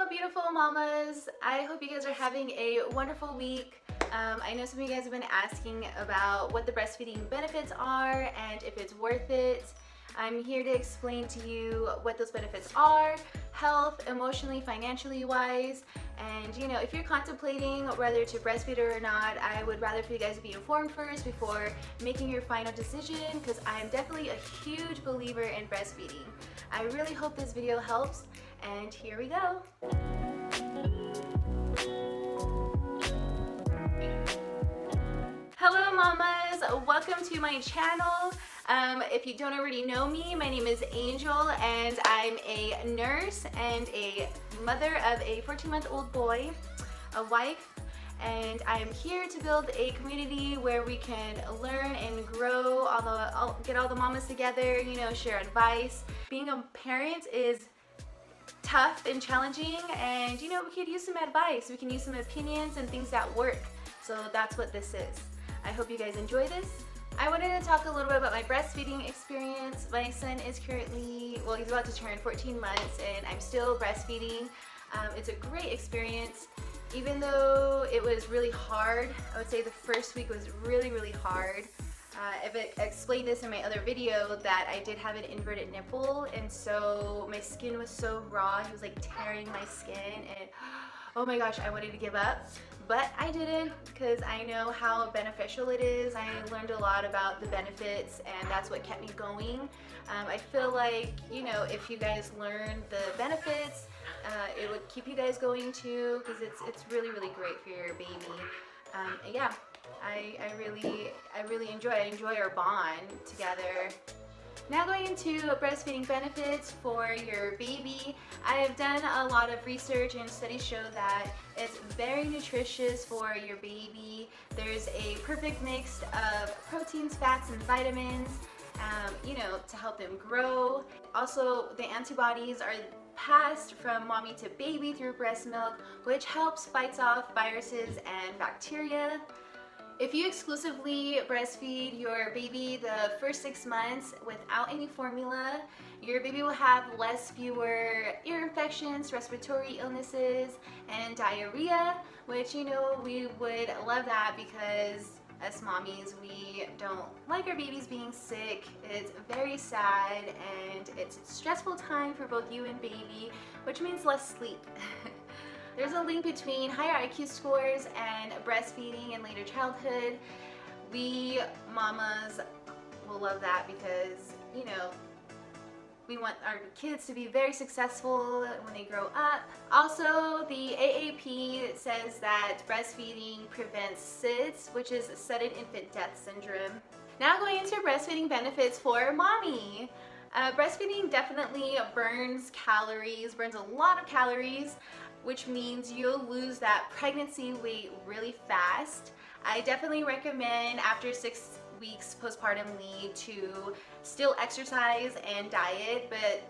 beautiful mamas. I hope you guys are having a wonderful week. I know some of you guys have been asking about what the breastfeeding benefits are and if it's worth it. I'm here to explain to you what those benefits are, health, emotionally, financially wise. And you know, if you're contemplating whether to breastfeed or not, I would rather for you guys to be informed first before making your final decision, because I am definitely a huge believer in breastfeeding. I really hope this video helps, and here we go. Hello mamas, welcome to my channel. If you don't already know me, my name is Angel and I'm a nurse and a mother of a 14-month-old boy, a wife, and I'm here to build a community where we can learn and grow, get all the mamas together, you know, share advice. Being a parent is tough and challenging, and you know, we could use some advice, we can use some opinions and things that work. So that's what this is. I hope you guys enjoy this. I wanted to talk a little bit about my breastfeeding experience. My son is currently, well, he's about to turn 14 months and I'm still breastfeeding. It's a great experience. Even though it was really hard, I would say the first week was really hard. I've explained this in my other video that I did have an inverted nipple, and so my skin was so raw. He was like tearing my skin, and oh my gosh, I wanted to give up. But I didn't, because I know how beneficial it is. I learned a lot about the benefits, and that's what kept me going. I feel like, you know, if you guys learn the benefits, it would keep you guys going too, because it's really great for your baby. And yeah, I really enjoy our bond together. Now going into breastfeeding benefits for your baby, I have done a lot of research and studies show that it's very nutritious for your baby. There's a perfect mix of proteins, fats, and vitamins, you know, to help them grow. Also, the antibodies are passed from mommy to baby through breast milk, which helps fight off viruses and bacteria. If you exclusively breastfeed your baby the first 6 months without any formula, your baby will have fewer ear infections, respiratory illnesses, and diarrhea, which, you know, we would love that, because as mommies, we don't like our babies being sick. It's very sad, and it's a stressful time for both you and baby, which means less sleep. There's a link between higher IQ scores and breastfeeding in later childhood. We mamas will love that, because, you know, we want our kids to be very successful when they grow up. Also, the AAP says that breastfeeding prevents SIDS, which is sudden infant death syndrome. Now going into breastfeeding benefits for mommy. Breastfeeding definitely burns a lot of calories, which means you'll lose that pregnancy weight really fast. I definitely recommend after 6 weeks postpartum leave to still exercise and diet, but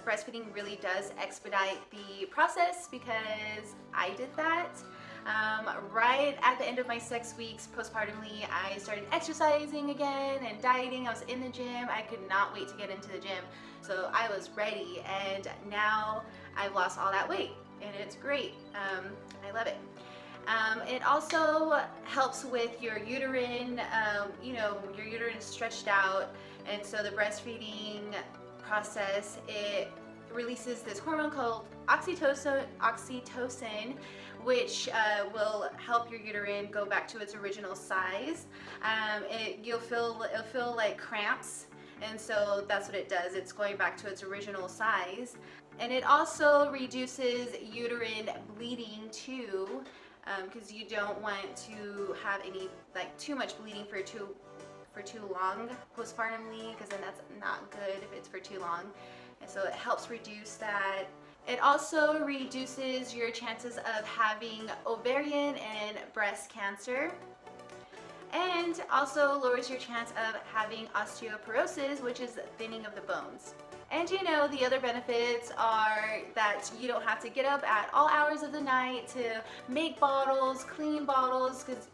breastfeeding really does expedite the process, because I did that. Right at the end of my 6 weeks postpartum leave, I started exercising again and dieting. I was in the gym. I could not wait to get into the gym. So I was ready, and now I've lost all that weight, and it's great. I love it. It also helps with your uterine, you know, your uterine is stretched out, and so the breastfeeding process, it releases this hormone called oxytocin, which will help your uterine go back to its original size. It'll feel like cramps, and so that's what it does. It's going back to its original size. And it also reduces uterine bleeding too, because you don't want to have any, like, too much bleeding for too long postpartum leave, because then that's not good if it's for too long. And so it helps reduce that. It also reduces your chances of having ovarian and breast cancer, and also lowers your chance of having osteoporosis, which is thinning of the bones. And you know, the other benefits are that you don't have to get up at all hours of the night to make bottles, clean bottles, because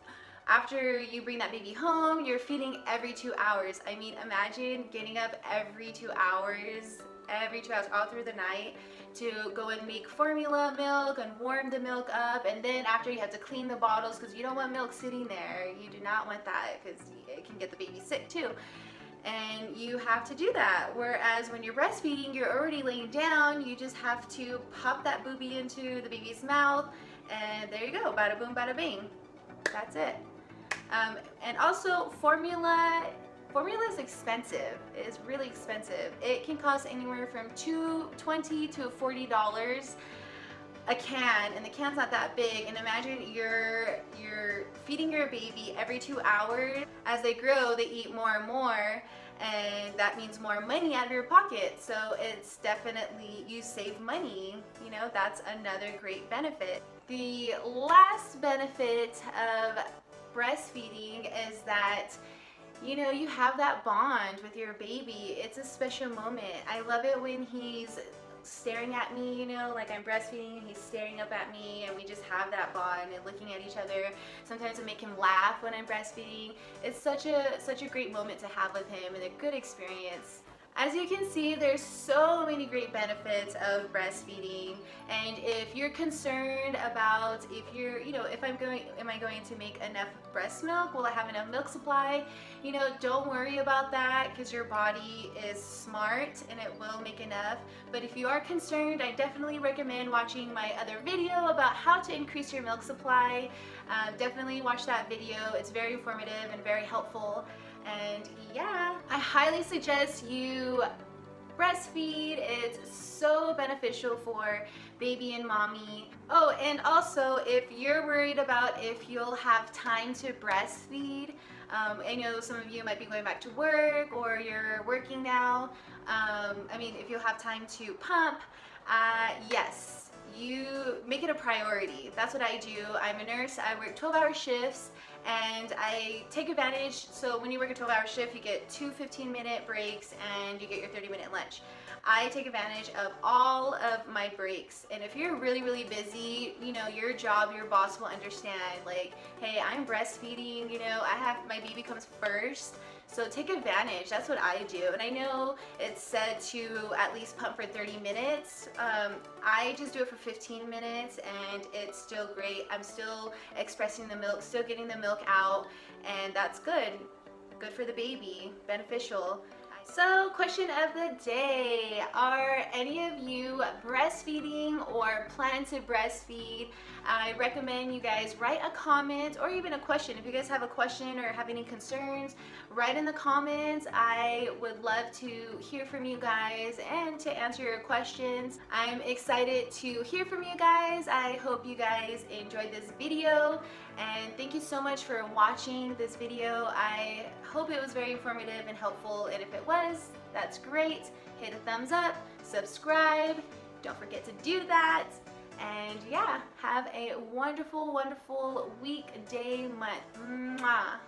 after you bring that baby home, you're feeding every 2 hours. I mean, imagine getting up every 2 hours every 2 hours, all through the night, to go and make formula milk and warm the milk up, and then after you have to clean the bottles because you don't want milk sitting there. You do not want that because it can get the baby sick too. And you have to do that. Whereas when you're breastfeeding, you're already laying down. You just have to pop that boobie into the baby's mouth, and there you go. Bada boom, bada bing. That's it. And also, formula is expensive. It's really expensive. It can cost anywhere from $20 to $40 a can, and the can's not that big. And imagine you're feeding your baby every 2 hours. As they grow, they eat more and more, and that means more money out of your pocket. So it's definitely, you save money. You know, that's another great benefit. The last benefit of breastfeeding is that, you know, you have that bond with your baby. It's a special moment. I love it when he's staring at me, you know, like I'm breastfeeding and he's staring up at me, and we just have that bond and looking at each other. Sometimes I make him laugh when I'm breastfeeding. It's such a great moment to have with him, and a good experience. As you can see, there's so many great benefits of breastfeeding, and if you're concerned about if you're, you know, am I going to make enough breast milk? Will I have enough milk supply? You know, don't worry about that, because your body is smart and it will make enough. But if you are concerned, I definitely recommend watching my other video about how to increase your milk supply. Definitely watch that video. It's very informative and very helpful. And yeah, I highly suggest you breastfeed. It's so beneficial for baby and mommy. Oh, and also, if you're worried about if you'll have time to breastfeed, I know some of you might be going back to work, or you're working now. I mean, if you'll have time to pump, yes, you make it a priority. That's what I do. I'm a nurse. I work 12-hour shifts, and I take advantage. So when you work a 12-hour shift, you get 2 15-minute breaks, and you get your 30-minute lunch. I take advantage of all of my breaks. And if you're really, really busy, you know, your job, your boss will understand, like, hey, I'm breastfeeding, you know, my baby comes first. So take advantage. That's what I do. And I know it's said to at least pump for 30 minutes. I just do it for 15 minutes, and it's still great. I'm still expressing the milk, still getting the milk out, and that's good. Good for the baby, beneficial. So, question of the day, are any of you breastfeeding or plan to breastfeed? I recommend you guys write a comment or even a question. If you guys have a question or have any concerns, write in the comments. I would love to hear from you guys and to answer your questions. I'm excited to hear from you guys. I hope you guys enjoyed this video, and thank you so much for watching this video. I hope it was very informative and helpful, and if it was, that's great. Hit a thumbs up, subscribe, don't forget to do that, and yeah, have a wonderful, wonderful week, day, month. Mwah.